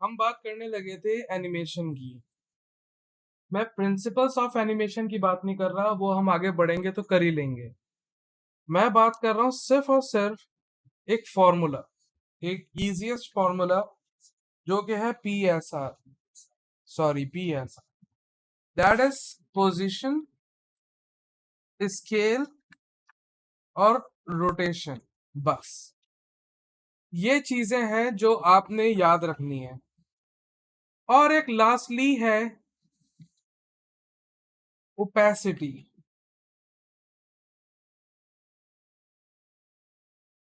हम बात करने लगे थे एनिमेशन की। मैं प्रिंसिपल्स ऑफ एनिमेशन की बात नहीं कर रहा, वो हम आगे बढ़ेंगे तो कर ही लेंगे। मैं बात कर रहा हूँ सिर्फ और सिर्फ एक फॉर्मूला, एक इजीएस्ट फॉर्मूला जो कि है PSR, sorry PSR, that is position, scale और रोटेशन। बस ये चीजें हैं जो आपने याद रखनी है। और एक लास्टली है ओपेसिटी,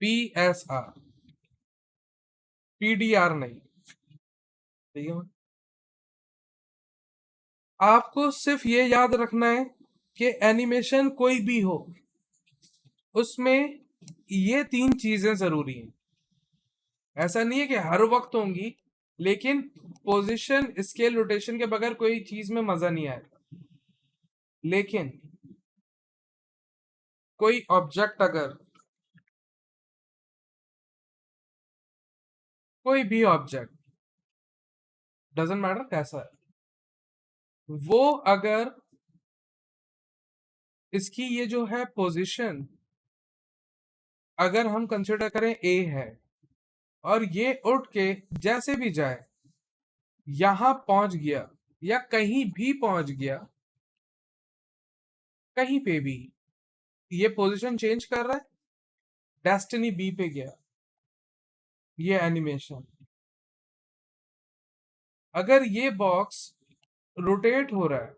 PSR, PDR नहीं। ठीक है, आपको सिर्फ ये याद रखना है कि एनिमेशन कोई भी हो उसमें ये तीन चीजें जरूरी हैं। ऐसा नहीं है कि हर वक्त होंगी, लेकिन पोजीशन, स्केल, रोटेशन के बगैर कोई चीज में मजा नहीं आएगा। लेकिन कोई ऑब्जेक्ट अगर, कोई भी ऑब्जेक्ट, डजेंट मैटर कैसा है, वो अगर इसकी ये जो है पोजीशन अगर हम कंसिडर करें A है और ये उठ के जैसे भी जाए यहां पहुंच गया या कहीं भी पहुंच गया, कहीं पे भी ये पोजीशन चेंज कर रहा है, डेस्टिनी B पे गया, ये एनिमेशन। अगर ये बॉक्स रोटेट हो रहा है,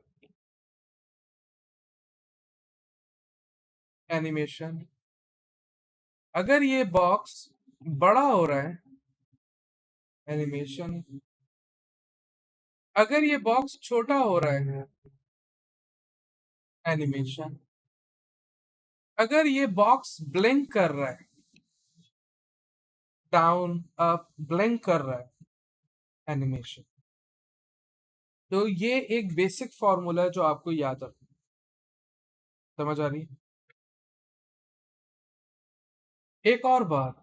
एनिमेशन। अगर ये बॉक्स बड़ा हो रहा है, एनिमेशन। अगर ये बॉक्स छोटा हो रहा है, एनिमेशन। अगर ये बॉक्स ब्लिंक कर रहा है, डाउन अप ब्लिंक कर रहा है, एनिमेशन। तो ये एक बेसिक फॉर्मूला है जो आपको याद रखना। समझ आ रही है? एक और बात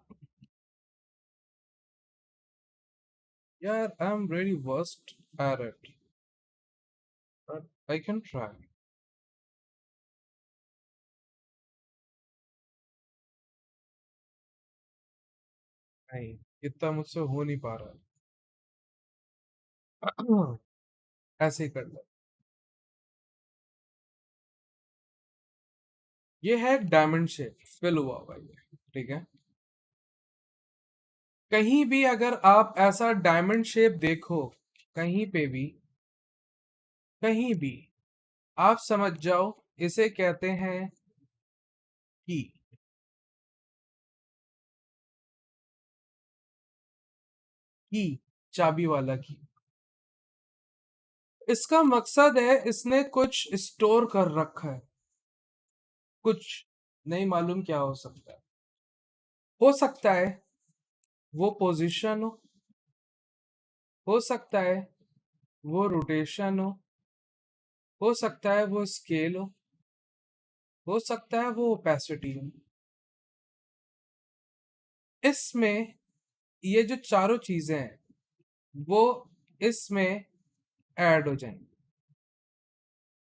यार, I am very worst at it, but I can try. नहीं, इतना मुझसे हो नहीं पा रहा है। ऐसे ही कर लो। ये है डायमंड शेप, फिल हुआ हुआ ये, ठीक है। कहीं भी अगर आप ऐसा डायमंड शेप देखो, कहीं पे भी, कहीं भी, आप समझ जाओ इसे कहते हैं की। की, चाबी वाला की। इसका मकसद है इसने कुछ स्टोर कर रखा है, कुछ नहीं मालूम क्या हो सकता है वो पोजीशन हो सकता है वो रोटेशन हो सकता है वो स्केल हो सकता है वो ओपेसिटी हो। इसमें ये जो चारों चीजें हैं वो इसमें ऐड हो जाएंगी,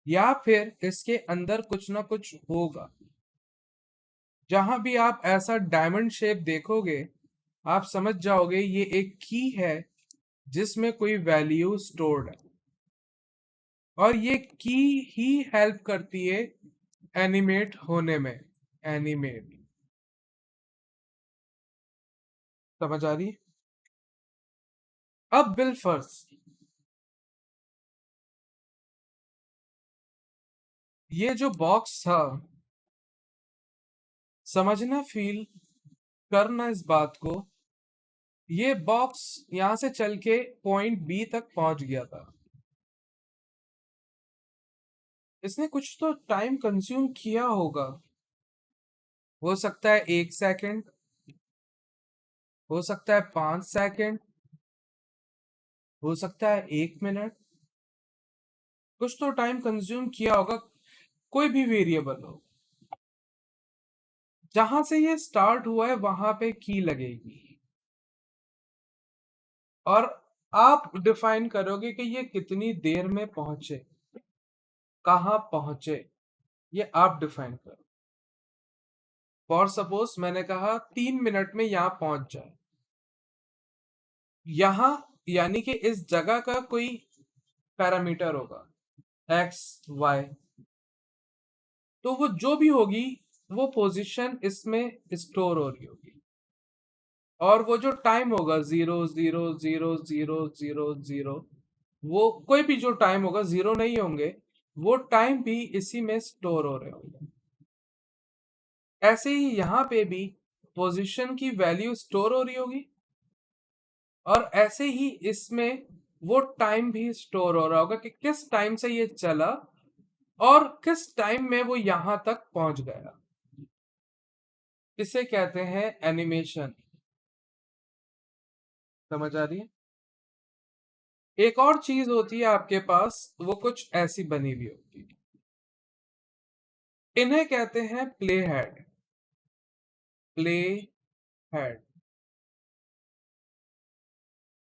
या फिर इसके अंदर कुछ ना कुछ होगा। जहां भी आप ऐसा डायमंड शेप देखोगे, आप समझ जाओगे ये एक की है जिसमें कोई वैल्यू स्टोर्ड है, और ये की ही हेल्प करती है एनिमेट होने में। एनिमेट, समझ आ रही है? अब बिलफर्स, ये जो बॉक्स था, समझना, फील करना इस बात को, ये बॉक्स यहां से चल के पॉइंट बी तक पहुंच गया था। इसने कुछ तो टाइम कंज्यूम किया होगा। हो सकता है 1 सेकंड, हो सकता है 5 सेकंड, हो सकता है 1 मिनट। कुछ तो टाइम कंज्यूम किया होगा, कोई भी वेरिएबल हो। जहां से ये स्टार्ट हुआ है वहां पे की लगेगी, और आप डिफाइन करोगे कि ये कितनी देर में पहुंचे, कहां पहुंचे, ये आप डिफाइन करो। फॉर सपोज मैंने कहा 3 मिनट में यहां पहुंच जाए, यहां यानी कि इस जगह का कोई पैरामीटर होगा एक्स वाई, तो वो जो भी होगी वो पोजीशन इसमें स्टोर हो रही होगी, और वो जो टाइम होगा 0 0 0 0 0 0, वो कोई भी जो टाइम होगा, जीरो नहीं होंगे, वो टाइम भी इसी में स्टोर हो रहे होंगे। ऐसे ही यहां पे भी पोजीशन की वैल्यू स्टोर हो रही होगी, और ऐसे ही इसमें वो टाइम भी स्टोर हो रहा होगा कि किस टाइम से ये चला और किस टाइम में वो यहां तक पहुंच गया। इसे कहते हैं एनिमेशन। समझ आ रही है? एक और चीज होती है आपके पास, वो कुछ ऐसी बनी हुई होती है, इन्हें कहते हैं प्ले हेड। Play head.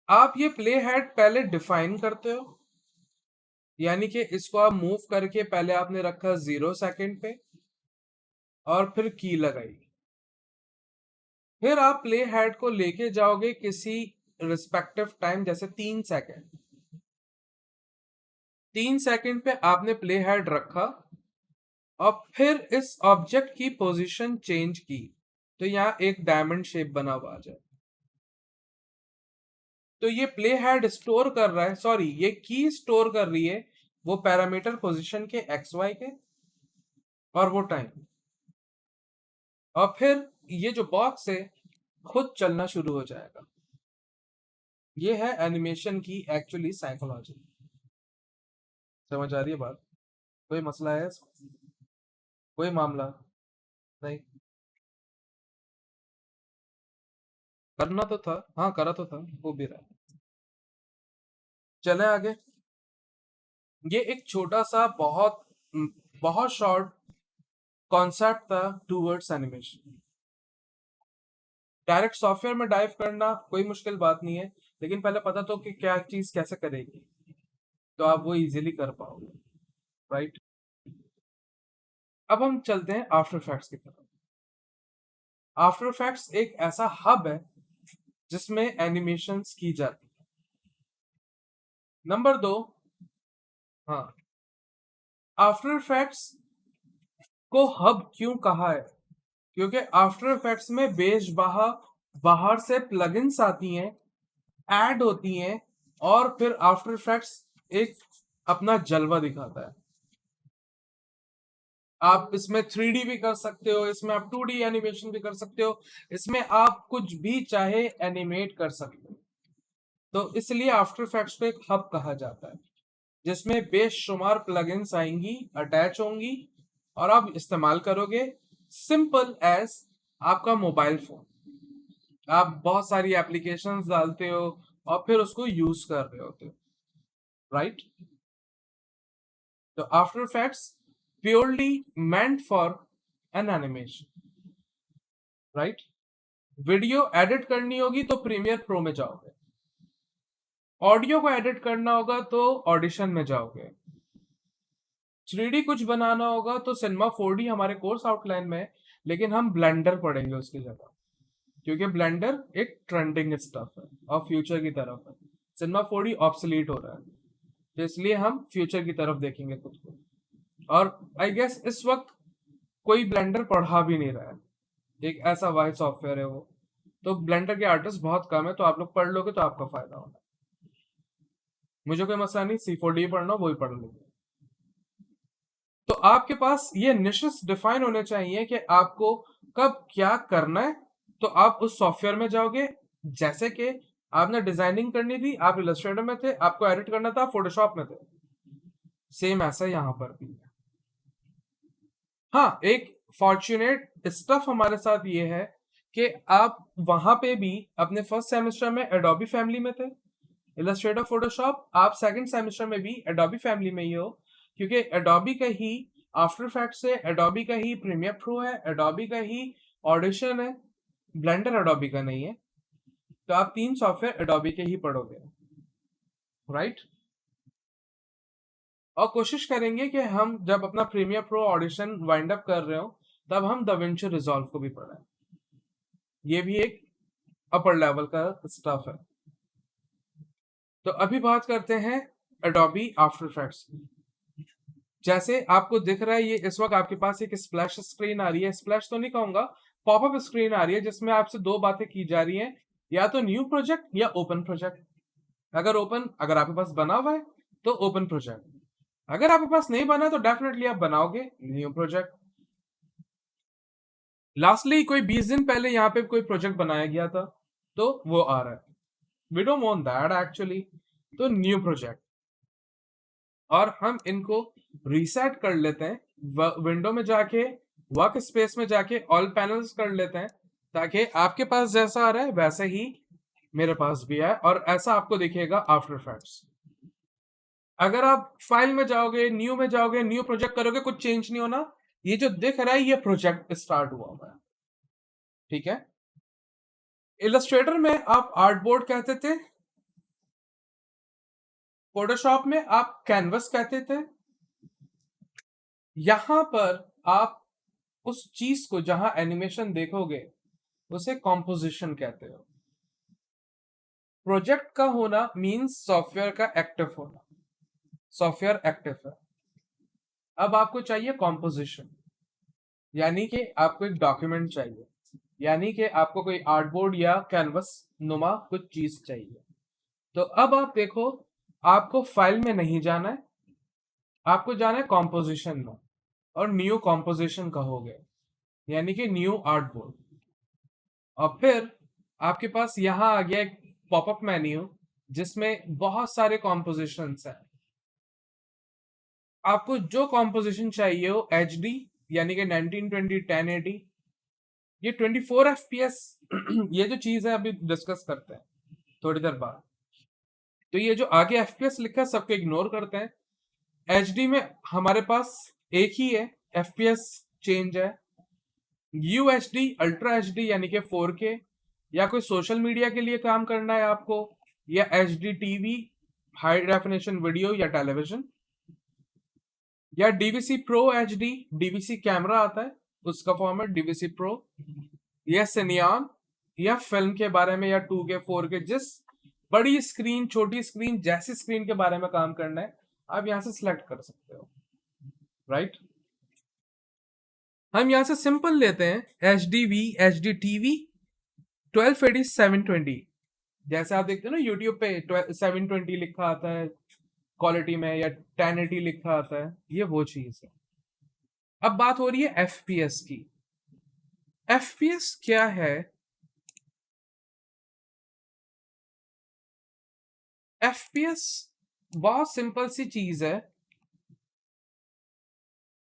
आप ये प्ले हेड पहले डिफाइन करते हो, यानी कि इसको आप मूव करके पहले आपने रखा 0 सेकंड पे और फिर की लगाई, फिर आप प्ले हेड को लेके जाओगे किसी रिस्पेक्टिव टाइम, जैसे 3 सेकंड। 3 सेकंड पे आपने प्ले हेड रखा और फिर इस ऑब्जेक्ट की पोजीशन चेंज की, तो यहां एक डायमंड शेप बना हुआ आ जाए। तो ये प्ले हेड स्टोर कर रहा है, सॉरी ये की स्टोर कर रही है वो पैरामीटर पोजीशन के एक्स वाई के और वो टाइम, और फिर ये जो बॉक्स है खुद चलना शुरू हो जाएगा। ये है एनिमेशन की एक्चुअली साइकोलॉजी। समझ आ रही है बात? कोई मसला है इसमें? कोई मामला नहीं? करना तो था, हाँ करा तो था, वो भी रहा। चले आगे। ये एक छोटा सा बहुत बहुत शॉर्ट कॉन्सेप्ट था टूवर्ड्स एनिमेशन। डायरेक्ट सॉफ्टवेयर में डाइव करना कोई मुश्किल बात नहीं है, लेकिन पहले पता तो कि क्या चीज कैसे करेगी, तो आप वो इजीली कर पाओगे, राइट? अब हम चलते हैं आफ्टर इफेक्ट्स की तरफ। आफ्टर इफेक्ट्स एक ऐसा हब है जिसमें एनिमेशंस की जाती है। नंबर 2, हाँ, आफ्टर इफेक्ट्स को हब क्यों कहा है? क्योंकि आफ्टर इफेक्ट्स में बाहर से प्लगइन्स आती हैं, ऐड होती हैं, और फिर आफ्टर इफेक्ट्स एक अपना जलवा दिखाता है। आप इसमें 3D भी कर सकते हो, इसमें आप 2D एनिमेशन भी कर सकते हो, इसमें आप कुछ भी चाहे एनिमेट कर सकते हो। तो इसलिए आफ्टर इफेक्ट्स को एक हब कहा जाता है, जिसमें बेशुमार प्लगइन्स आएंगी, अटैच होंगी, और आप इस्तेमाल करोगे। सिंपल एज आपका मोबाइल फोन, आप बहुत सारी एप्लीकेशंस डालते हो और फिर उसको यूज कर रहे होते हो, राइट? तो after effects purely meant for an animation, right? Video edit करनी होगी तो प्रीमियर प्रो में जाओगे, ऑडियो को एडिट करना होगा तो ऑडिशन में जाओगे, 3D कुछ बनाना होगा तो सिनेमा 4D हमारे कोर्स आउटलाइन में है, लेकिन हम ब्लेंडर पढ़ेंगे उसकी जगह, क्योंकि ब्लेंडर एक ट्रेंडिंग स्टफ है और फ्यूचर की तरफ है। सिनेमा 4D ऑब्सोलीट हो रहा है, तो इसलिए हम फ्यूचर की तरफ देखेंगे खुद को। और आई गेस इस वक्त कोई ब्लेंडर पढ़ा भी नहीं रहा है, एक ऐसा वाइड सॉफ्टवेयर है वो, तो ब्लेंडर के आर्टिस्ट बहुत कम है, तो आप लोग पढ़ लोगे तो आपका फायदा होगा। मुझे कोई मसला नहीं, C4D पढ़ना वो ही पढ़ लोगे। तो आपके पास ये निशेस डिफाइन होने चाहिए कि आपको कब क्या करना है, तो आप उस सॉफ्टवेयर में जाओगे। जैसे कि आपने डिजाइनिंग करनी थी, आप इलस्ट्रेटर में थे, आपको एडिट करना था, फोटोशॉप में थे, सेम ऐसा यहां पर भी है। हाँ, एक फॉर्चुनेट स्टफ हमारे साथ ये है कि आप वहां पे भी अपने फर्स्ट सेमेस्टर में एडोबी फैमिली में थे, इलस्ट्रेटर फोटोशॉप, आप सेकंड सेमेस्टर में भी एडोबी फैमिली में ही हो, क्योंकि एडोबी का ही आफ्टर इफेक्ट्स है, एडोबी का ही प्रीमियर प्रो है, एडोबी का ही ऑडिशन है, ब्लेंडर एडोबी का नहीं है। तो आप 3 सॉफ्टवेयर एडोबी के ही पढ़ोगे। राइट। और कोशिश करेंगे कि हम जब अपना Premiere Pro Audition wind up कर रहे हो तब हम दाविंची रिजॉल्व को भी पढ़ें। ये भी एक अपर लेवल का स्टफ है। तो अभी बात करते हैं एडोबी आफ्टर इफेक्ट्स। जैसे आपको दिख रहा है, ये इस वक्त आपके पास एक स्प्लैश स्क्रीन आ रही है, स्प्लैश तो नहीं कहूंगा, पॉपअप स्क्रीन आ रही है जिसमें आपसे दो बातें की जा रही हैं, या तो न्यू प्रोजेक्ट या ओपन प्रोजेक्ट। अगर आपके पास बना हुआ है तो ओपन प्रोजेक्ट, अगर आपके पास नहीं बना तो डेफिनेटली आप बनाओगे न्यू प्रोजेक्ट। लास्टली कोई 20 दिन पहले यहाँ पे कोई प्रोजेक्ट बनाया गया था तो वो आ रहा है, we don't want that actually, तो न्यू प्रोजेक्ट। और हम इनको रीसेट कर लेते हैं, विंडो में जाके वर्क स्पेस में जाके ऑल पैनल्स कर लेते हैं, ताकि आपके पास जैसा आ रहा है वैसे ही मेरे पास भी है, और ऐसा आपको दिखेगा आफ्टर इफेक्ट्स। अगर आप फाइल में जाओगे, न्यू में जाओगे, न्यू प्रोजेक्ट करोगे, कुछ चेंज नहीं होना, ये जो दिख रहा है ये प्रोजेक्ट स्टार्ट हुआ हुआ है। ठीक है। इलस्ट्रेटर में आप आर्टबोर्ड कहते थे, फोटोशॉप में आप कैनवस कहते थे। यहां पर आप उस चीज को जहां एनिमेशन देखोगे उसे कॉम्पोजिशन कहते हो। प्रोजेक्ट का होना मींस सॉफ्टवेयर का एक्टिव होना, सॉफ्टवेयर एक्टिव है। अब आपको चाहिए कॉम्पोजिशन, यानी कि आपको एक डॉक्यूमेंट चाहिए, यानी कि आपको कोई आर्टबोर्ड या कैनवस नुमा कुछ चीज चाहिए। तो अब आप देखो, आपको फाइल में नहीं जाना है, आपको जाना है कॉम्पोजिशन में, और न्यू कॉम्पोजिशन कहोगे, यानी कि न्यू आर्टबोर्ड। और फिर आपके पास यहां आ गया एक पॉपअप मेन्यू जिसमें बहुत सारे कॉम्पोजिशंस हैं। आपको जो कॉम्पोजिशन चाहिए हो, HD यानी कि 1920 1080, ये 24 FPS ये जो चीज है अभी डिस्कस करते हैं थोड़ी देर बाद। तो ये जो आगे FPS लिखा है सबको इग्नोर करते हैं। HD में हमारे पास एक ही है, FPS चेंज है। UHD अल्ट्रा HD यानी कि 4K, या कोई सोशल मीडिया के लिए काम करना है आपको, या HD TV high definition video या टेलीविजन, या DVC Pro HD, DVC camera आता है उसका फॉर्मेट DVC Pro, या सिनियॉन, या फिल्म के बारे में, या 2K 4K, जिस बड़ी स्क्रीन छोटी स्क्रीन जैसी स्क्रीन के बारे में काम करना है आप यहां से सिलेक्ट कर सकते हो। राइट। हम यहां से सिंपल लेते हैं HDV HD TV 1280 720, जैसे आप देखते हो ना यूट्यूब पे 720 लिखा आता है क्वालिटी में, या 1080 लिखा आता है, ये वो चीज है। अब बात हो रही है FPS की। FPS क्या है? FPS बहुत सिंपल सी चीज है।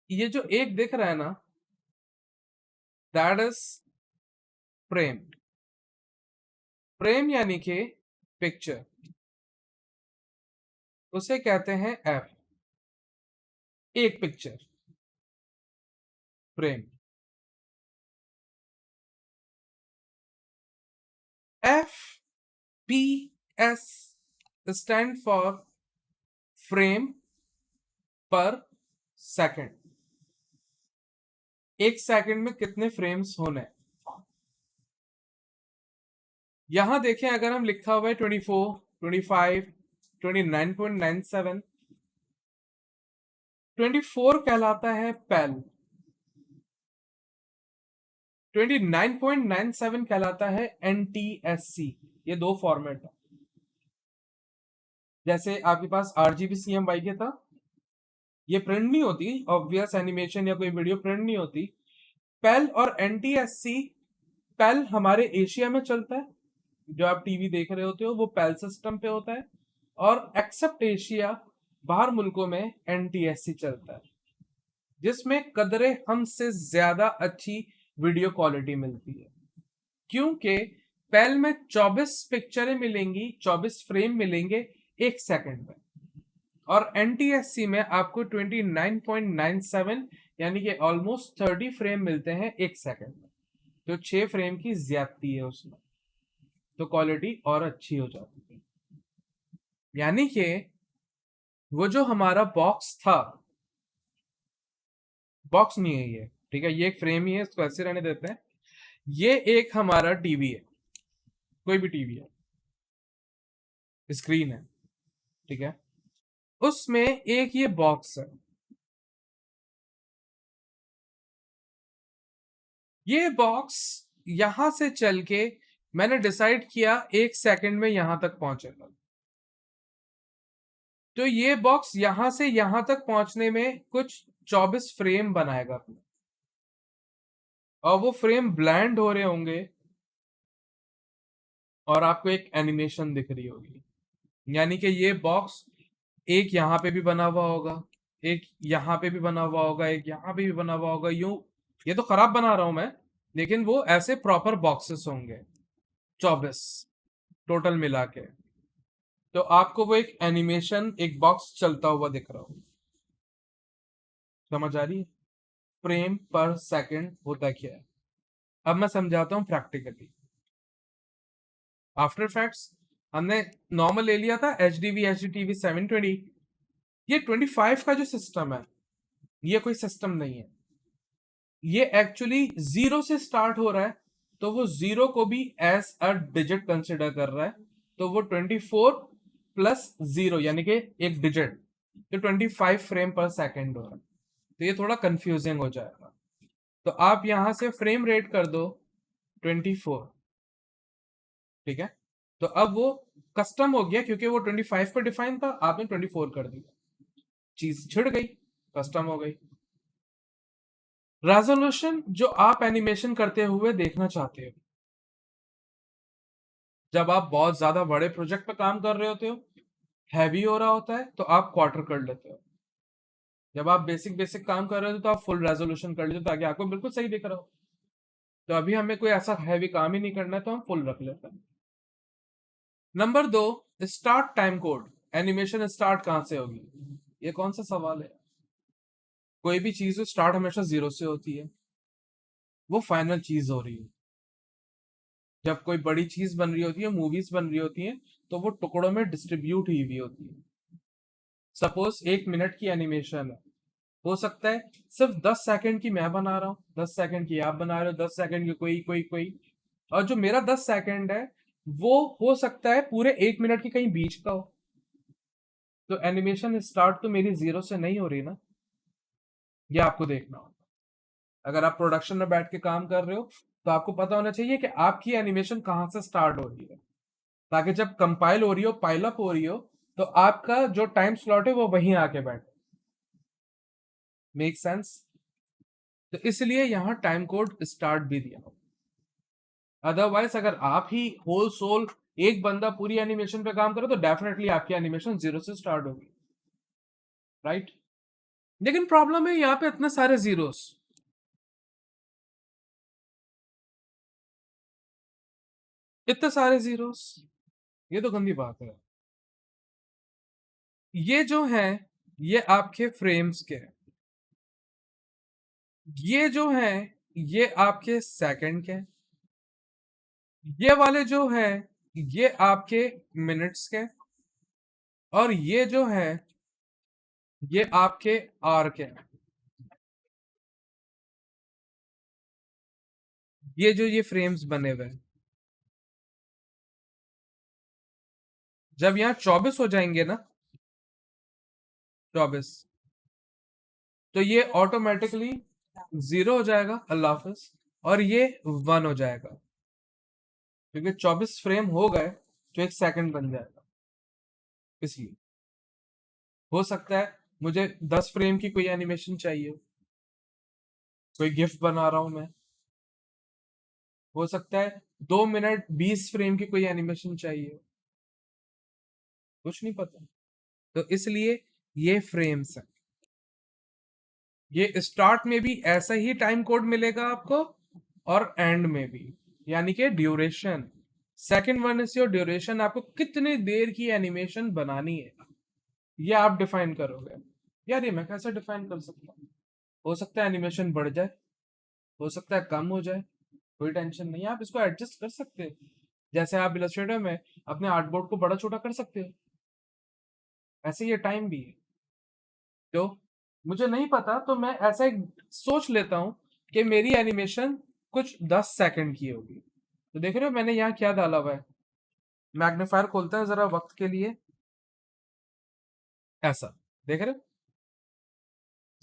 ये जो एक दिख रहा है ना, दैट इज फ्रेम। फ्रेम यानी कि पिक्चर, उसे कहते हैं F, एक picture, frame. FPS stand for frame पर सेकंड। एक सेकंड में कितने फ्रेम्स होने। यहां देखें, अगर हम लिखा हुआ है 24 25 29.97, 24 कहलाता है पेल, 29.97 कहलाता है NTSC। ये दो फॉर्मेट है। जैसे आपके पास RGB CMYK था, ये प्रिंट नहीं होती, ऑब्वियस एनिमेशन या कोई वीडियो प्रिंट नहीं होती। पेल और NTSC, पेल हमारे एशिया में चलता है, जो आप टीवी देख रहे होते हो वो पेल सिस्टम पे होता है, और एक्सेप्ट एशिया बाहर मुल्कों में NTSC चलता है, जिसमें कदरे हमसे ज्यादा अच्छी वीडियो क्वालिटी मिलती है, क्योंकि पेल में 24 पिक्चरें मिलेंगी, 24 फ्रेम मिलेंगे एक सेकंड में, और NTSC में आपको 29.97 यानी कि ऑलमोस्ट 30 फ्रेम मिलते हैं एक सेकंड में, जो 6 फ्रेम की ज्यादती है उसमें, तो क्वालिटी और अच्छी हो जाती है। यानी कि वो जो हमारा बॉक्स था, बॉक्स नहीं है ये, ठीक है, ये एक फ्रेम ही है, इसको ऐसे रहने देते हैं। ये एक हमारा टीवी है, कोई भी टीवी है, स्क्रीन है, ठीक है, उसमें एक ये बॉक्स है। ये बॉक्स यहां से चल के मैंने डिसाइड किया 1 सेकंड में यहां तक पहुंचेगा। तो ये बॉक्स यहां से यहां तक पहुंचने में कुछ 24 फ्रेम बनाएगा अपने, और वो फ्रेम ब्लेंड हो रहे होंगे, और आपको एक एनिमेशन दिख रही होगी। यानी कि ये बॉक्स एक यहाँ पे भी बना हुआ होगा, एक यहाँ पे भी बना हुआ होगा, एक यहाँ पे भी बना हुआ होगा, यूं। ये तो खराब बना रहा हूं मैं, लेकिन वो ऐसे प्रॉपर बॉक्सेस होंगे, 24 टोटल मिला के। तो आपको वो एक एनिमेशन, एक बॉक्स चलता हुआ दिख रहा हो। समझ आ रही है? फ्रेम पर सेकंड होता क्या है, अब मैं समझाता हूं प्रैक्टिकली। आफ्टर इफेक्ट्स हमने नॉर्मल ले लिया था, एच डी वी 720। ये 25 का जो सिस्टम है, ये कोई सिस्टम नहीं है, ये एक्चुअली जीरो से स्टार्ट हो रहा है, तो वो जीरो को भी एज अ डिजिट कंसिडर कर रहा है। तो वो 24 प्लस जीरो यानी कि एक डिजिट, तो 25 फ्रेम पर सेकेंड हो रहा है। तो ये थोड़ा कंफ्यूजिंग हो जाएगा, तो आप यहां से फ्रेम रेट कर दो 24, ठीक है। तो अब वो कस्टम हो गया, क्योंकि वो 25 पर डिफाइन था, आपने 24 कर दिया, चीज छिड़ गई, कस्टम हो गई। रेजोल्यूशन जो आप एनिमेशन करते हुए देखना चाहते हो, जब आप बहुत ज्यादा बड़े प्रोजेक्ट पे काम कर रहे होते हो, हैवी हो रहा होता है, तो आप क्वार्टर कर लेते हो। जब आप बेसिक बेसिक काम कर रहे हो तो आप फुल रेजोल्यूशन कर लेते हो, ताकि आपको बिल्कुल सही दिख रहा हो। तो अभी हमें कोई ऐसा हैवी काम ही नहीं करना है, तो हम फुल रख लेते हैं। Number 2, start time code. Animation start कहां से होगी, ये कौन सा सवाल है? कोई भी चीज स्टार्ट हमेशा जीरो से होती है, वो फाइनल चीज हो रही है। जब कोई बड़ी चीज बन रही होती है, मूवीज बन रही होती हैं, तो वो टुकड़ों में डिस्ट्रीब्यूट हुई हुई होती है। सपोज 1 मिनट की एनिमेशन है, हो सकता है सिर्फ 10 सेकंड की मैं बना रहा हूँ, 10 सेकंड की आप बना रहे हो, 10 सेकंड की कोई कोई कोई, और जो मेरा 10 सेकंड है, वो हो सकता है पूरे 1 मिनट की कहीं बीच का हो। तो एनिमेशन स्टार्ट तो मेरी जीरो से नहीं हो रही ना, ये आपको देखना होगा। अगर आप प्रोडक्शन में बैठ के काम कर रहे हो, तो आपको पता होना चाहिए कि आपकी एनिमेशन कहाँ से स्टार्ट हो रही है, ताकि जब कंपाइल हो रही हो, पाइल अप हो रही हो, तो आपका जो टाइम स्लॉट है वो वहीं आके बैठे। Make sense? तो इसलिए यहां टाइम कोड स्टार्ट भी दिया हो। अदरवाइज अगर आप ही होल सोल एक बंदा पूरी एनिमेशन पे काम करे, तो डेफिनेटली आपकी एनिमेशन जीरो से स्टार्ट होगी, राइट? लेकिन प्रॉब्लम है यहाँ पे इतने सारे जीरोस, इतने सारे जीरोस, ये तो गंदी बात है। ये जो है, ये आपके फ्रेम्स के हैं। ये जो है, ये आपके सेकंड के हैं। ये वाले जो है, ये आपके मिनट्स के। और ये जो है, ये आपके आर के हैं। ये जो ये फ्रेम्स बने हुए हैं, जब यहाँ 24 हो जाएंगे ना, 24, तो ये ऑटोमेटिकली जीरो हो जाएगा, अल्लाह हाफिज, और ये 1 हो जाएगा, क्योंकि 24 फ्रेम हो गए तो 1 सेकंड बन जाएगा। इसलिए हो सकता है मुझे 10 फ्रेम की कोई एनिमेशन चाहिए, कोई गिफ्ट बना रहा हूं मैं, हो सकता है 2 मिनट 20 फ्रेम की कोई एनिमेशन चाहिए, कुछ नहीं पता। तो इसलिए ये फ्रेम्स है। ये स्टार्ट में भी ऐसा ही टाइम कोड मिलेगा आपको, और एंड में भी, यानी कि duration. Second one is your duration, आपको कितनी देर की एनिमेशन बनानी है, ये आप डिफाइन करोगे। यार ये मैं कैसे डिफाइन कर सकता हूँ? हो सकता है एनिमेशन बढ़ जाए, हो सकता है कम हो जाए, कोई टेंशन नहीं है, आप इसको एडजस्ट कर सकते हो। जैसे आप इलस्ट्रेटर में अपने आर्टबोर्ड को बड़ा छोटा कर सकते हो, ऐसे ये टाइम भी है। तो मुझे नहीं पता, तो मैं ऐसा एक सोच लेता हूँ कि मेरी एनिमेशन कुछ 10 सेकंड की होगी। तो देख रहे हो मैंने यहाँ क्या डाला हुआ है, मैग्नीफायर खोलते हैं जरा वक्त के लिए, ऐसा देख रहे हो,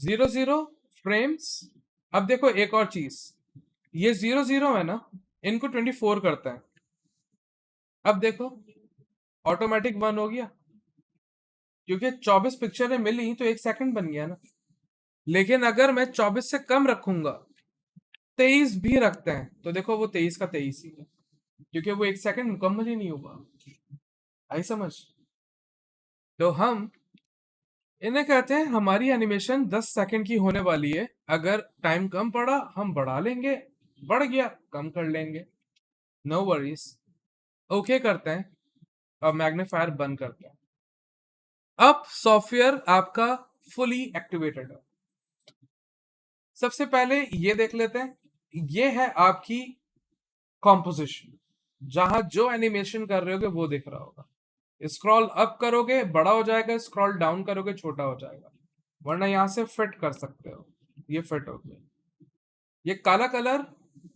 0 0 फ्रेम्स। अब देखो एक और चीज, ये 0 0 है ना, इनको 24 करता है। अब देखो ऑटोमेटिक 1 हो गया, क्योंकि 24 पिक्चरें मिली तो 1 सेकंड बन गया ना। लेकिन अगर मैं 24 से कम रखूंगा, 23 भी रखते हैं, तो देखो वो 23 का 23 ही है, क्योंकि वो 1 सेकंड मुकम्मल ही नहीं होगा। आई समझ? तो हम इन्हें कहते हैं हमारी एनिमेशन 10 सेकंड की होने वाली है। अगर टाइम कम पड़ा हम बढ़ा लेंगे, बढ़ गया कम कर लेंगे, नो वरीज। ओके करते हैं और मैग्नीफायर बंद करते हैं। अब सॉफ्टवेयर आपका फुली एक्टिवेटेड है। सबसे पहले ये देख लेते हैं, ये है आपकी कॉम्पोजिशन, जहां जो एनिमेशन कर रहे होगे वो दिख रहा होगा। स्क्रॉल अप करोगे बड़ा हो जाएगा, स्क्रॉल डाउन करोगे छोटा हो जाएगा, वरना यहां से फिट कर सकते हो। ये फिट हो गया। ये काला कलर,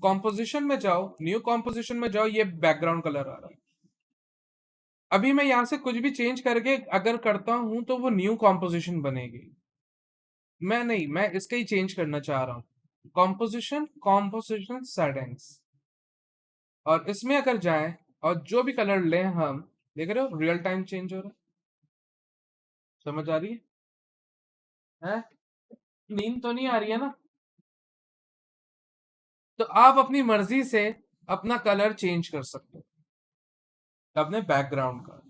कॉम्पोजिशन में जाओ, न्यू कॉम्पोजिशन में जाओ, ये बैकग्राउंड कलर आ रहा है। अभी मैं यहां से कुछ भी चेंज करके अगर करता हूं तो वो न्यू कॉम्पोजिशन बनेगी। मैं नहीं, मैं इसका ही चेंज करना चाह रहा हूं, कॉम्पोजिशन सेटिंग्स। और इसमें अगर जाएं और जो भी कलर लें हम, देख रहे हो रियल टाइम चेंज हो रहा है। समझ आ रही है? नींद तो नहीं आ रही है ना? तो आप अपनी मर्जी से अपना कलर चेंज कर सकते हो अपने बैकग्राउंड का,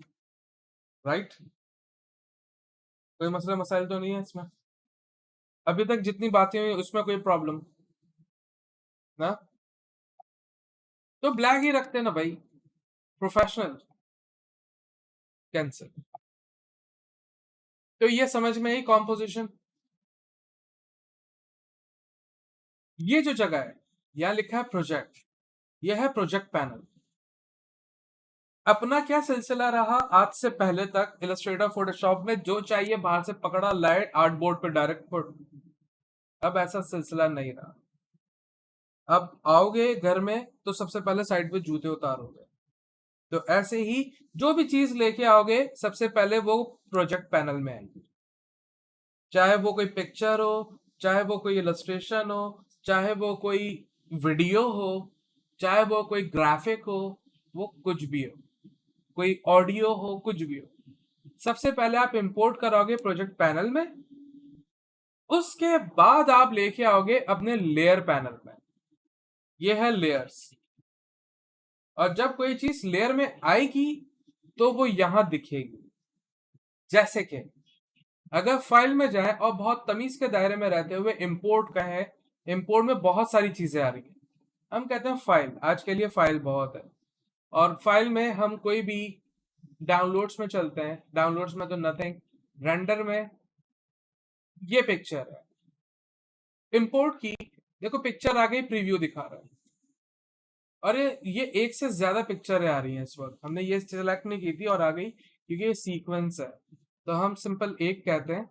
राइट? कोई मसला मसाइल तो नहीं है इसमें? अभी तक जितनी बातें हुई उसमें कोई प्रॉब्लम ना? तो ब्लैक ही रखते ना भाई, प्रोफेशनल। कैंसिल। तो ये समझ में आई कॉम्पोजिशन। ये जो जगह है यहां लिखा है प्रोजेक्ट, ये है प्रोजेक्ट पैनल। अपना क्या सिलसिला रहा आज से पहले तक इलस्ट्रेटर फोटोशॉप में, जो चाहिए बाहर से पकड़ा लाए आर्टबोर्ड पे डायरेक्ट पुट। अब ऐसा सिलसिला नहीं रहा। अब आओगे घर में तो सबसे पहले साइड पे जूते उतारोगे। तो ऐसे ही जो भी चीज लेके आओगे सबसे पहले वो प्रोजेक्ट पैनल में आएगी। चाहे वो कोई पिक्चर हो, चाहे वो कोई इलस्ट्रेशन हो, चाहे वो कोई वीडियो हो, चाहे वो कोई ग्राफिक हो, वो कुछ भी हो, कोई ऑडियो हो, कुछ भी हो, सबसे पहले आप इंपोर्ट कराओगे प्रोजेक्ट पैनल में। उसके बाद आप लेके आओगे अपने लेयर पैनल में। ये है लेयर्स। और जब कोई चीज लेयर में आएगी तो वो यहां दिखेगी। जैसे कि अगर फाइल में जाए और बहुत तमीज के दायरे में रहते हुए इंपोर्ट का है, इंपोर्ट में बहुत सारी चीजें आ रही है, हम कहते हैं फाइल, आज के लिए फाइल बहुत है। और फाइल में हम कोई भी डाउनलोड्स में चलते हैं, डाउनलोड्स में तो नथिंग, रेंडर में ये पिक्चर है, इंपोर्ट की, देखो पिक्चर आ गई, प्रीव्यू दिखा रहा है। अरे ये एक से ज्यादा पिक्चरें आ रही हैं इस वक्त, हमने ये सिलेक्ट नहीं की थी और आ गई, क्योंकि ये सीक्वेंस है। तो हम सिंपल एक कहते हैं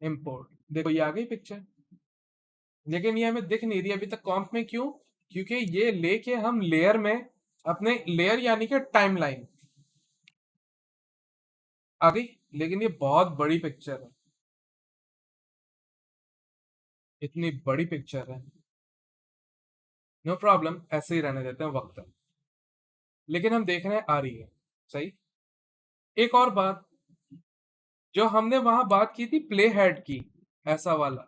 इंपोर्ट, देखो ये आ गई पिक्चर। लेकिन ये हमें दिख नहीं रही अभी तक कॉम्प में, क्यों? क्योंकि ये लेके हम लेयर में, अपने लेयर यानी कि टाइमलाइन आ गई, लेकिन ये बहुत बड़ी पिक्चर है, इतनी बड़ी पिक्चर है। नो प्रॉब्लम, ऐसे ही रहने देते हैं वक्त तक। लेकिन हम देख रहे हैं आ रही है, सही। एक और बात, जो हमने वहां बात की थी प्ले हेड की, ऐसा वाला,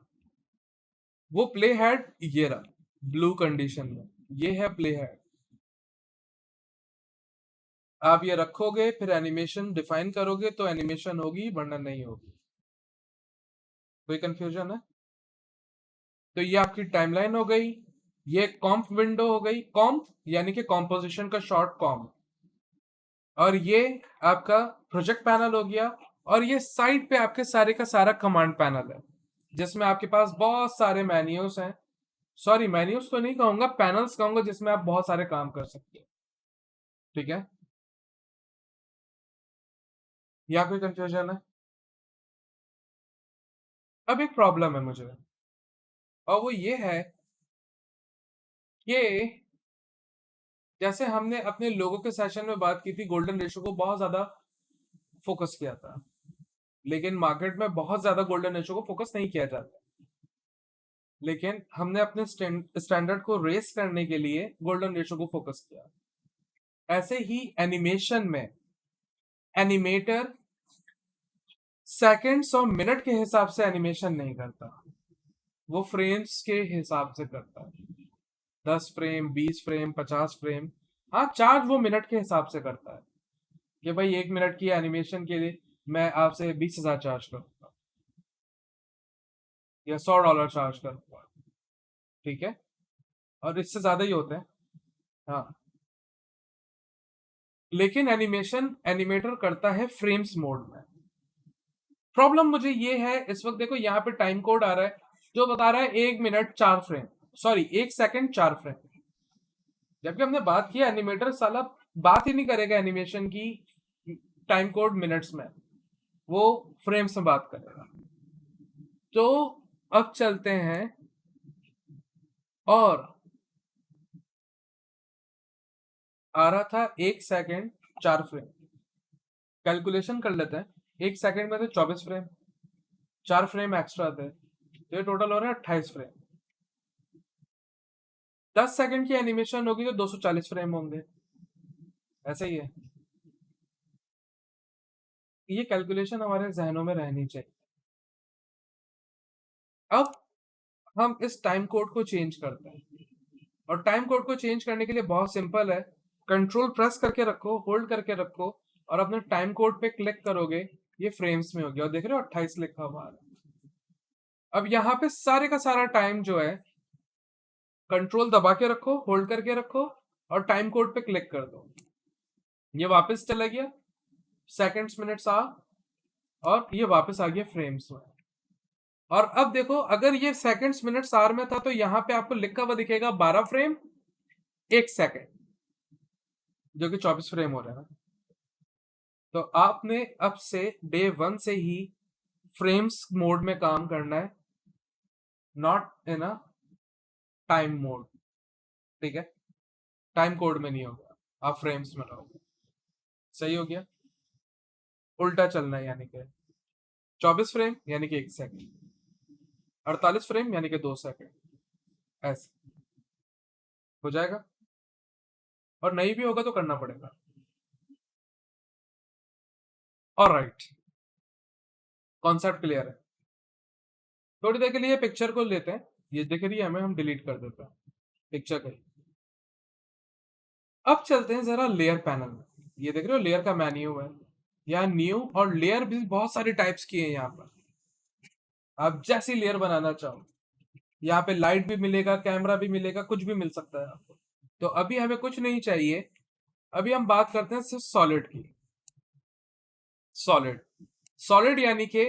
वो प्ले हेड ये रहा ब्लू कंडीशन में, ये है प्ले हेड। आप ये रखोगे फिर एनिमेशन डिफाइन करोगे तो एनिमेशन होगी, वरना नहीं होगी। कोई कंफ्यूजन है? तो ये आपकी टाइमलाइन हो गई, ये कॉम्प विंडो हो गई, कॉम्प यानी कि कॉम्पोजिशन का शॉर्ट कॉम्प। और ये आपका प्रोजेक्ट पैनल हो गया। और ये साइड पे आपके सारे का सारा कमांड पैनल है, जिसमें आपके पास बहुत सारे मेन्यूज हैं। सॉरी, मेन्यूज तो नहीं कहूंगा, पैनल्स कहूंगा, जिसमें आप बहुत सारे काम कर सकते हो। ठीक है? या कोई कंफ्यूजन है? अब एक प्रॉब्लम है मुझे, और वो ये है कि जैसे हमने अपने लोगों के सेशन में बात की थी, गोल्डन रेशियो को बहुत ज्यादा फोकस किया था, लेकिन मार्केट में बहुत ज्यादा गोल्डन रेशियो को फोकस नहीं किया जाता। लेकिन हमने अपने स्टैंडर्ड को रेस करने के लिए गोल्डन रेशियो को फोकस किया। ऐसे ही एनिमेशन में एनिमेटर सेकंड्स और मिनट के हिसाब से एनिमेशन नहीं करता, वो फ्रेम्स के हिसाब से करता है। 10 फ्रेम, 20 फ्रेम, 50 फ्रेम, हाँ चार्ज वो मिनट के हिसाब से करता है कि भाई 1 मिनट की एनिमेशन के लिए मैं आपसे 20,000 चार्ज करूंगा या $100 चार्ज करूंगा, ठीक है, और इससे ज्यादा ही होते हैं। हाँ, लेकिन एनिमेशन एनिमेटर करता है फ्रेम्स मोड में। प्रॉब्लम मुझे ये है, इस वक्त देखो यहाँ पे टाइम कोड आ रहा है जो बता रहा है 1 minute 4 frame, sorry 1 second 4 frame, जबकि हमने बात किया एनिमेटर साला बात ही नहीं करेगा एनिमेशन की टाइम कोड मिनट्स में, वो फ्रेम्स में बात करेगा। तो अब चलते हैं और आ रहा था 1 सेकंड 4 फ्रेम, कैलकुलेशन कर लेते हैं। 1 सेकंड में तो 24 फ्रेम, 4 फ्रेम एक्स्ट्रा थे, तो ये टोटल हो रहा है 28 फ्रेम। 10 सेकंड की एनिमेशन होगी तो 240 फ्रेम होंगे, ऐसा ही है। ये कैलकुलेशन हमारे जहनों में रहनी चाहिए। अब हम इस टाइम कोड को चेंज करते हैं, और टाइम कोड को चेंज करने के लिए बहुत सिंपल है, कंट्रोल प्रेस करके रखो, होल्ड करके रखो, और अपने टाइम कोड पे क्लिक करोगे, ये फ्रेम्स में हो गया, और देख रहे हो 28 लिखा हुआ है। अब यहाँ पे सारे का सारा टाइम जो है, कंट्रोल दबा के रखो, होल्ड करके रखो, और टाइम कोड पे क्लिक कर दो, ये वापस चला गया सेकंड्स मिनट्स आ, और ये वापस आ गया फ्रेम्स में। और अब देखो, अगर ये सेकंड्स मिनट्स आर में था तो यहाँ पे आपको लिखा हुआ दिखेगा 12 फ्रेम 1 सेकंड, जो कि 24 फ्रेम हो रहा है। तो आपने अब से डे 1 से ही फ्रेम्स मोड में काम करना है, not in a time mode, ठीक है, टाइम कोड में नहीं होगा, आप फ्रेम्स में रहोगे। सही हो गया, उल्टा चलना है, यानी कि 24 फ्रेम यानी कि 1 सेकंड, 48 फ्रेम यानी कि 2 सेकंड, ऐसे हो जाएगा। और नहीं भी होगा तो करना पड़ेगा। ऑलराइट, कॉन्सेप्ट क्लियर है। थोड़ी देर के लिए पिक्चर को लेते हैं, ये दिख रही है हमें, हम डिलीट कर देते हैं पिक्चर को। अब चलते हैं जरा लेयर पैनल में, ये देख रहे हो लेयर का मेन्यू है, यहाँ न्यू, और लेयर भी बहुत सारी टाइप्स की है यहाँ पर, आप जैसी लेयर बनाना चाहो, यहाँ पे लाइट भी मिलेगा, कैमरा भी मिलेगा, कुछ भी मिल सकता है आपको। तो अभी हमें कुछ नहीं चाहिए, अभी हम बात करते हैं सिर्फ सॉलिड की। सॉलिड, सॉलिड यानी कि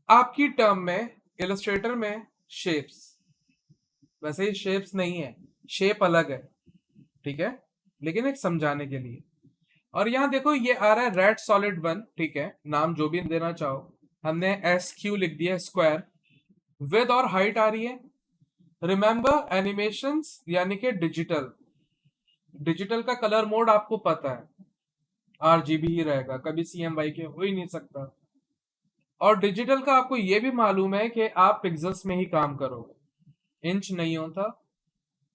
आपकी टर्म में इलस्ट्रेटर में शेप्स, वैसे ही शेप्स नहीं है, शेप अलग है, ठीक है, लेकिन एक समझाने के लिए। और यहाँ देखो ये आ रहा है रेड सॉलिड 1, ठीक है, नाम जो भी देना चाहो, हमने SQ लिख दिया, स्क्वायर, विद और हाइट आ रही है। रिमेंबर एनिमेशंस यानी कि डिजिटल, डिजिटल का कलर मोड आपको पता है, RGB ही रहेगा, कभी CMYK हो ही नहीं सकता। और डिजिटल का आपको ये भी मालूम है कि आप पिक्सल्स में ही काम करोगे, इंच नहीं होता।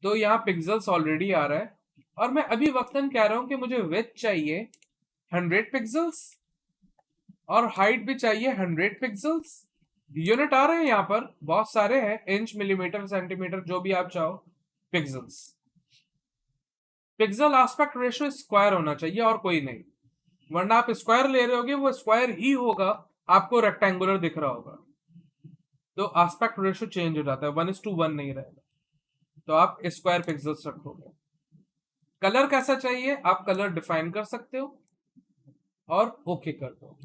तो यहाँ पिक्सल्स ऑलरेडी आ रहा है, और मैं अभी वक्तन कह रहा हूं कि मुझे विड्थ चाहिए 100 पिक्सल्स, और हाइट भी चाहिए 100 पिक्सल्स। यूनिट आ रहे हैं यहाँ पर बहुत सारे हैं, इंच, मिलीमीटर, सेंटीमीटर, जो भी आप चाहो, pixels. Pixel aspect ratio square होना चाहिए और कोई नहीं, वरना आप स्क्वायर ले रहे होगे, वो स्क्वायर ही होगा, आपको रेक्टेंगुलर दिख रहा होगा, तो एस्पेक्ट रेशियो चेंज हो जाता है, 1:1 नहीं रहेगा, तो आप स्क्वायर पिक्सल्स रखोगे। कलर कैसा चाहिए, आप कलर डिफाइन कर सकते हो, और ओके कर दो,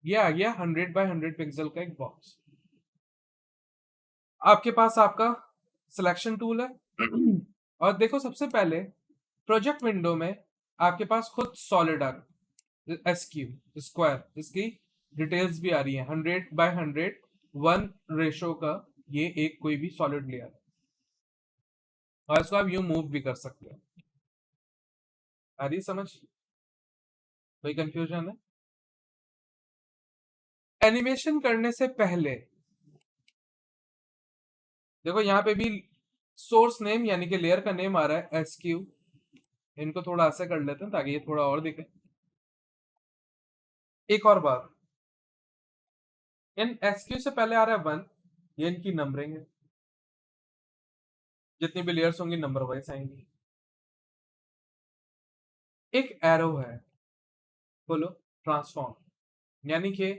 ये आ गया 100 बाय 100 पिक्सल का एक बॉक्स। आपके पास आपका सिलेक्शन टूल है और देखो सबसे पहले प्रोजेक्ट विंडो में आपके पास खुद सॉलिड आ रहा है, SQ स्क्वायर, इसकी डिटेल्स भी आ रही है 100 बाय 100 1 रेशो का ये एक कोई भी सॉलिड लेयर है और इसको आप यूं मूव भी कर सकते हो। आ रही समझ? कोई कंफ्यूजन है? एनिमेशन करने से पहले देखो यहाँ पे भी सोर्स नेम यानी कि लेयर का नेम आ रहा है SQ। इनको थोड़ा ऐसे कर लेते हैं ताकि ये थोड़ा और दिखे। एक और बात, इन SQ से पहले आ रहा है 1, ये इनकी नंबरिंग है। जितनी भी लेयर्स होंगी नंबर वाइज आएंगी। एक एरो है, बोलो ट्रांसफॉर्म, यानी कि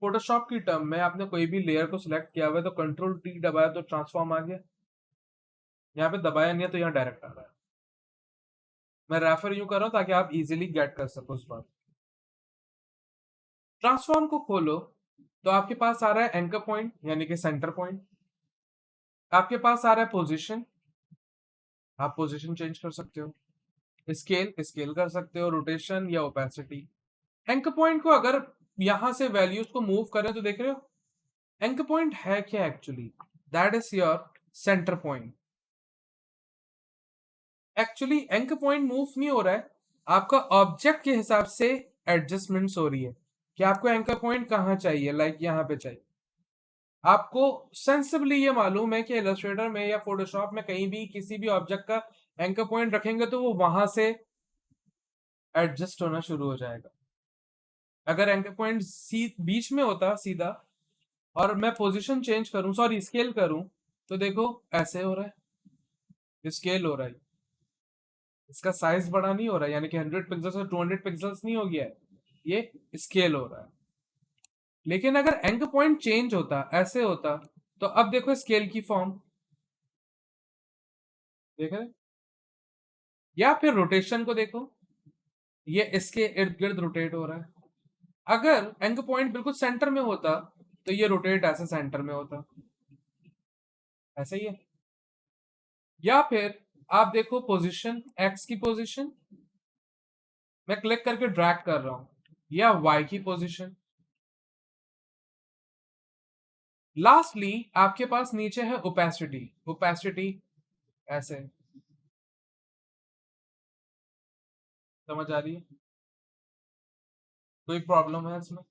फोटोशॉप की टर्म में आपने कोई भी लेयर को सिलेक्ट किया हुआ है तो Ctrl+T दबाया तो ट्रांसफॉर्म आ गया। यहाँ पे दबाया नहीं है तो यहाँ डायरेक्ट आ रहा है। मैं रेफर यूं कर रहा हूं ताकि आप इजीली गेट कर सको उस बात। ट्रांसफॉर्म को खोलो तो आपके पास आ रहा है एंकर पॉइंट यानी कि सेंटर पॉइंट। आपके पास आ रहा है पोजीशन, आप पोजीशन चेंज कर सकते हो। स्केल, स्केल कर सकते हो। रोटेशन या ओपेसिटी। एंकर पॉइंट को अगर यहां से वैल्यूज को मूव करें तो देख रहे हो एंकर पॉइंट है क्या actually? That is your centre point. Actually anchor point move नहीं हो रहा है, आपका ऑब्जेक्ट के हिसाब से एडजस्टमेंट्स हो रही है कि आपको एंकर पॉइंट कहाँ चाहिए। लाइक यहाँ पे चाहिए। आपको सेंसिबली ये मालूम है कि इलस्ट्रेटर में या फोटोशॉप में कहीं भी किसी भी ऑब्जेक्ट का एंकर पॉइंट रखेंगे तो वो वहां से एडजस्ट होना शुरू हो जाएगा। अगर एंकर पॉइंट बीच में होता सीधा और मैं पोजीशन चेंज करूं, सॉरी स्केल करूं, तो देखो ऐसे हो रहा है, स्केल हो रहा है। इसका साइज बड़ा नहीं हो रहा है, यानी कि 100 पिक्सल से 200 पिक्सल्स नहीं हो गया है, ये स्केल हो रहा है। लेकिन अगर एंकर पॉइंट चेंज होता, ऐसे होता, तो अब देखो स्केल की फॉर्म देख रहे, या फिर रोटेशन को देखो, ये इसके इर्द गिर्द रोटेट हो रहा है। अगर एंकर पॉइंट बिल्कुल सेंटर में होता तो ये रोटेट ऐसे सेंटर में होता, ऐसे ही है। या फिर आप देखो पोजीशन, एक्स की पोजीशन मैं क्लिक करके ड्रैग कर रहा हूं, या वाई की पोजीशन। लास्टली आपके पास नीचे है ओपेसिटी। ओपेसिटी ऐसे, समझ आ रही है? कोई प्रॉब्लम है इसमें?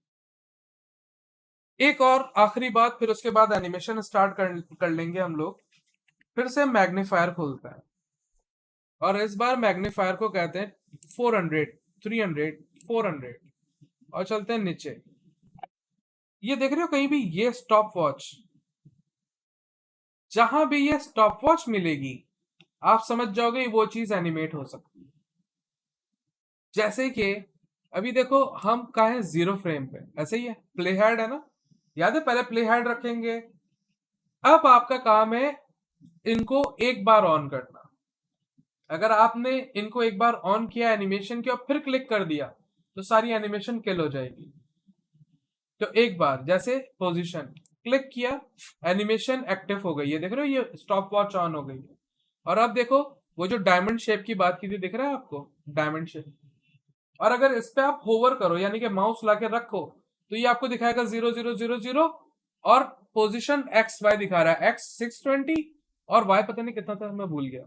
एक और आखिरी बात, फिर उसके बाद एनिमेशन स्टार्ट कर लेंगे हम लोग। फिर से मैग्नीफायर खोलता है और इस बार मैग्नीफायर को कहते हैं 400, 300, 400 और चलते हैं नीचे। ये देख रहे हो कहीं भी ये स्टॉप वॉच, जहां भी ये स्टॉप वॉच मिलेगी आप समझ जाओगे वो चीज एनिमेट हो सकती है। जैसे कि अभी देखो हम कहा है 0 फ्रेम पे, ऐसे ही है। प्ले हेड है ना, याद है? पहले प्ले हेड रखेंगे। अब आपका काम है इनको एक बार ऑन करना। अगर आपने इनको एक बार ऑन किया एनिमेशन के और फिर क्लिक कर दिया तो सारी एनिमेशन किल हो जाएगी। तो एक बार जैसे पोजीशन क्लिक किया, एनिमेशन एक्टिव हो गई है, देख रहे हो ये स्टॉप वॉच ऑन हो गई है। और अब देखो वो जो डायमंड शेप की बात की थी, दिख रहा है आपको डायमंड शेप? और अगर इस पे आप होवर करो यानी कि माउस लाके रखो तो ये आपको दिखाएगा 0000 और पोजीशन एक्स वाई दिखा रहा है, एक्स 620 और वाई पता नहीं कितना था मैं भूल गया,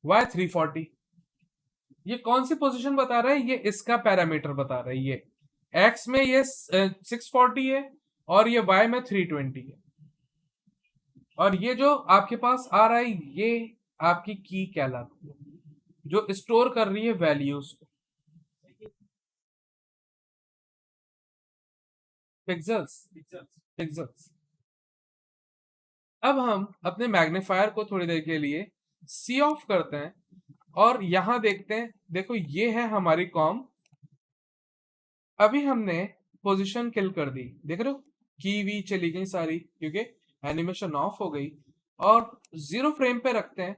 वाई 340। ये कौन सी पोजीशन बता रहा है? ये इसका पैरामीटर बता रहा है। ये एक्स में ये 640 है और ये वाई में 320 है। और ये जो आपके पास आ रहा है ये आपकी की कहलाती है, जो स्टोर कर रही है वैल्यूज को, पिक्सल्स, पिक्सल्स। अब हम अपने मैग्नीफायर को थोड़ी देर के लिए सी ऑफ करते हैं और यहां देखते हैं। देखो ये है हमारी कॉम। अभी हमने पोजीशन किल कर दी, देख रहे हो की वी चली गई सारी क्योंकि एनिमेशन ऑफ हो गई। और 0 फ्रेम पे रखते हैं,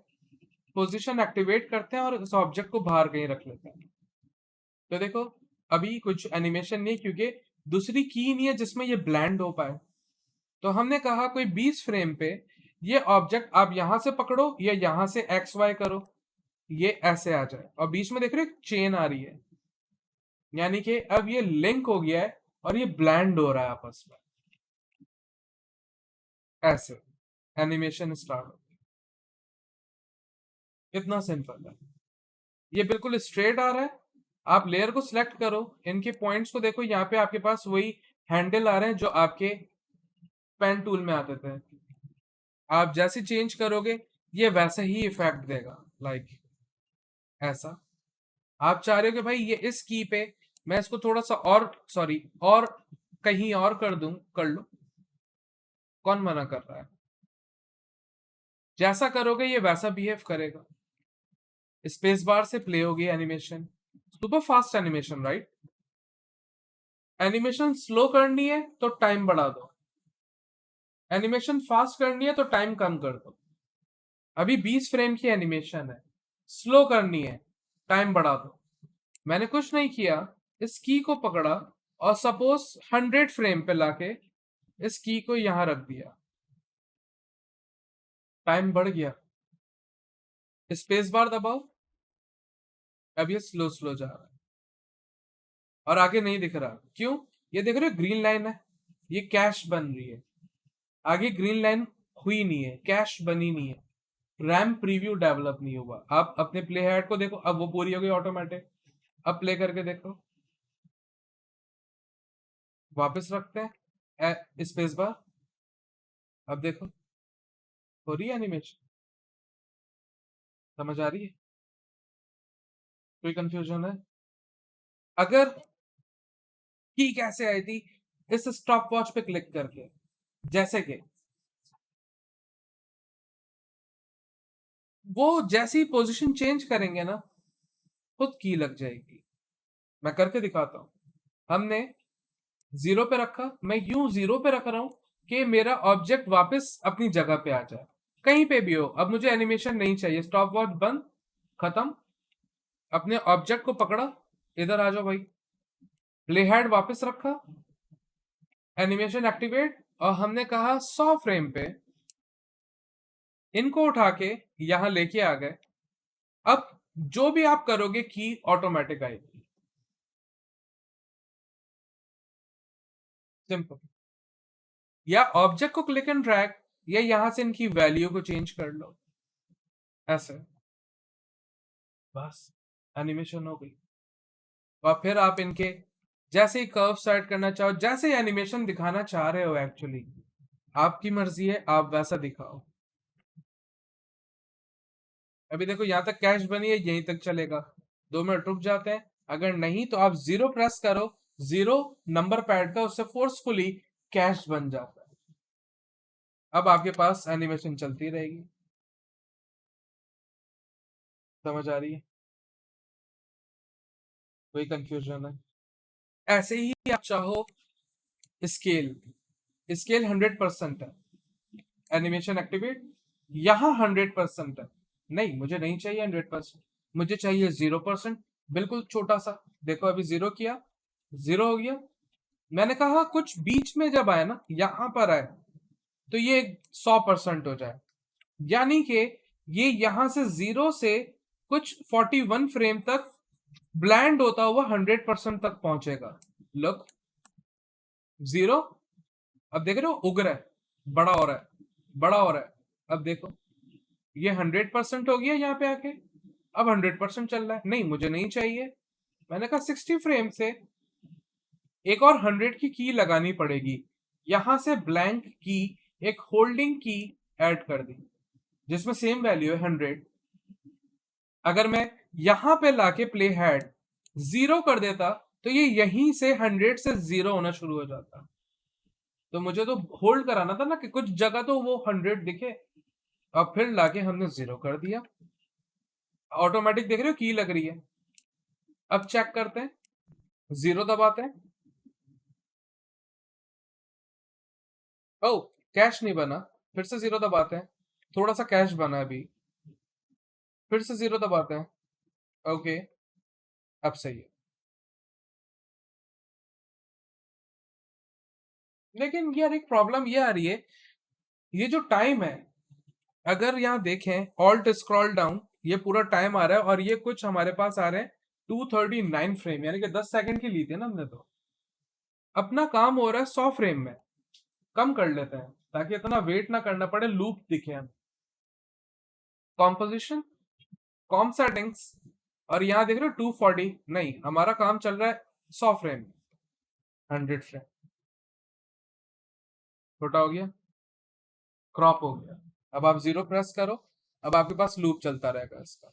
पोजीशन एक्टिवेट करते हैं और इस ऑब्जेक्ट को बाहर कहीं रख लेते हैं। तो देखो अभी कुछ एनिमेशन नहीं क्योंकि दूसरी की नहीं है जिसमें ये ब्लेंड हो पाए। तो हमने कहा कोई 20 फ्रेम पे ये ऑब्जेक्ट आप यहां से पकड़ो या यहां से एक्स वाई करो, ये ऐसे आ जाए और बीच में देख रहे हो चेन आ रही है, यानी कि अब ये लिंक हो गया है और ये ब्लैंड हो रहा है आपस में, ऐसे एनिमेशन स्टार्ट हो, इतना सिंपल है। ये बिल्कुल स्ट्रेट आ रहा है, आप लेयर को सिलेक्ट करो, इनके पॉइंट्स को देखो, यहाँ पे आपके पास वही हैंडल आ रहे हैं जो आपके पेन टूल में आते थे। आप जैसे चेंज करोगे ये वैसे ही इफेक्ट देगा, लाइक ऐसा। आप चाह रहे हो कि भाई ये इस की पे मैं इसको थोड़ा सा और, सॉरी, और कहीं और कर दूं, कर लो, कौन मना कर रहा है। जैसा करोगे ये वैसा बिहेव करेगा। स्पेस बार से प्ले होगी animation, super fast animation, right. Animation slow करनी है तो टाइम बढ़ा दो, एनिमेशन फास्ट करनी है तो टाइम कम कर दो। अभी 20 फ्रेम की एनिमेशन है, स्लो करनी है, टाइम बढ़ा दो। मैंने कुछ नहीं किया, इस की को पकड़ा और सपोज 100 फ्रेम पे लाके इस की को यहां रख दिया, टाइम बढ़ गया। स्पेस बार दबाओ, अब ये स्लो स्लो जा रहा है और आगे नहीं दिख रहा। क्यों? ये देख रहे हो ग्रीन लाइन है, ये कैश बन रही है, आगे ग्रीन लाइन हुई नहीं है, कैश बनी नहीं है, रैम प्रीव्यू डेवलप नहीं हुआ। आप अपने प्ले हेड को देखो, अब वो पूरी हो गई ऑटोमेटिक। अब प्ले करके देखो, वापस रखते हैं स्पेस बार, अब देखो हो रही है एनिमेशन। समझ आ रही है? कोई कंफ्यूजन है? अगर की कैसे आई थी, इस स्टॉप वॉच पे क्लिक करके, जैसे कि वो जैसी ही पोजीशन चेंज करेंगे ना, खुद की लग जाएगी। मैं करके दिखाता हूं। हमने 0 पे रखा, मैं यूं 0 पे रख रहा हूं कि मेरा ऑब्जेक्ट वापस अपनी जगह पे आ जाए, कहीं पे भी हो। अब मुझे एनिमेशन नहीं चाहिए, स्टॉप वॉच बंद, खत्म। अपने ऑब्जेक्ट को पकड़ा, इधर आ जाओ भाई, प्ले हेड वापस रखा, एनिमेशन एक्टिवेट, और हमने कहा 100 फ्रेम पे, इनको उठा के यहां लेके आ गए। अब जो भी आप करोगे की ऑटोमेटिक आएगी, सिंपल। या ऑब्जेक्ट को क्लिक एंड ड्रैग, या यहां से इनकी वैल्यू को चेंज कर लो, ऐसे, बस एनिमेशन हो गई। और फिर आप इनके जैसे ही कर्व सेट करना चाहो, जैसे एनिमेशन दिखाना चाह रहे हो, एक्चुअली आपकी मर्जी है, आप वैसा दिखाओ। अभी देखो यहां तक कैश बनी है, यहीं तक चलेगा। 2 मिनट रुक जाते हैं, अगर नहीं तो आप 0 प्रेस करो, 0 नंबर पैड का, उससे फोर्सफुली कैश बन जाता है। अब आपके पास एनिमेशन चलती रहेगी। समझ आ रही है? कोई कंफ्यूजन है? ऐसे ही आप चाहो, स्केल, स्केल 100% है, एनिमेशन एक्टिवेट, यहां 100% है। नहीं, मुझे नहीं चाहिए 100%, मुझे चाहिए 0%, बिल्कुल छोटा सा। देखो अभी 0 किया, 0 हो गया। मैंने कहा कुछ बीच में जब आए ना, यहां पर आए, तो ये 100% हो जाए, यानी कि ये यहां से 0 से कुछ 41 फ्रेम तक ब्लैंड होता हुआ 100% तक पहुंचेगा। लुक, 0, अब देख रहे हो उग रहा है, बड़ा हो रहा है, बड़ा हो रहा है। अब देखो ये 100% हो गया यहाँ पे आके, अब 100% चल रहा है। नहीं, मुझे नहीं चाहिए। मैंने कहा 60 फ्रेम से एक और 100 की लगानी पड़ेगी, यहां से ब्लैंक की एक होल्डिंग की ऐड कर दी, जिसमें सेम वैल्यू है 100। अगर मैं यहां पे लाके प्ले हेड 0 कर देता, तो ये यहीं से 100 से 0 होना शुरू हो जाता। तो मुझे तो होल्ड कराना था ना, कि कुछ जगह तो वो 100 दिखे, और फिर लाके हमने 0 कर दिया। ऑटोमेटिक देख रहे हो की लग रही है। अब चेक करते हैं, 0 दबाते हैं, ओ कैश नहीं बना, फिर से 0 दबाते हैं, थोड़ा सा कैश बना अभी, फिर से 0 दबाते हैं, ओके, अब सही है। लेकिन यार एक प्रॉब्लम ये आ रही है, ये जो टाइम है, अगर यहाँ देखें ऑल्ट स्क्रॉल डाउन, ये पूरा टाइम आ रहा है, और ये कुछ हमारे पास आ रहे हैं 239 फ्रेम, यानी कि 10 सेकंड की ली थी ना हमने तो। अपना काम हो रहा है 100 फ्रेम में, कम कर लेते हैं ताकि इतना वेट ना करना पड़े, लूप दिखे हमें। कॉम्पोजिशन, कॉम सेटिंग्स, और यहां देख रहे हो 240, नहीं हमारा काम चल रहा है 100 फ्रेम, 100 फ्रेम। छोटा हो गया, क्रॉप हो गया। अब आप 0 प्रेस करो, अब आपके पास लूप चलता रहेगा इसका।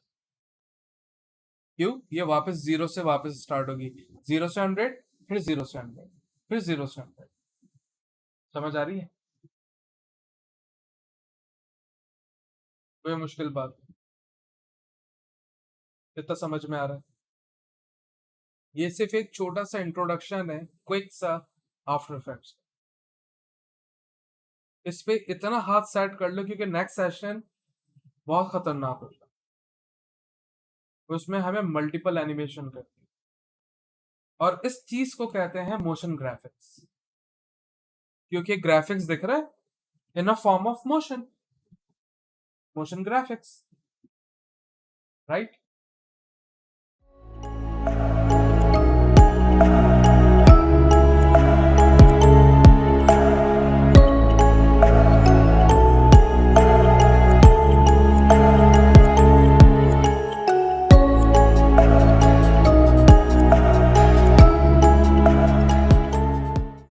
क्यों? ये वापस 0 से वापस स्टार्ट होगी, 0 से 100, फिर 0 से 100, फिर 0 से 100। समझ आ रही है? कोई मुश्किल बात नहीं, इतना समझ में आ रहा है? ये सिर्फ एक छोटा सा इंट्रोडक्शन है, क्विक सा, आफ्टर इफेक्ट्स। इस पे इतना हाथ सेट कर लो क्योंकि नेक्स्ट सेशन बहुत खतरनाक होगा, उसमें हमें मल्टीपल एनिमेशन करनी है। और इस चीज को कहते हैं मोशन ग्राफिक्स, क्योंकि ग्राफिक्स दिख रहा है in a form of motion, motion graphics, right?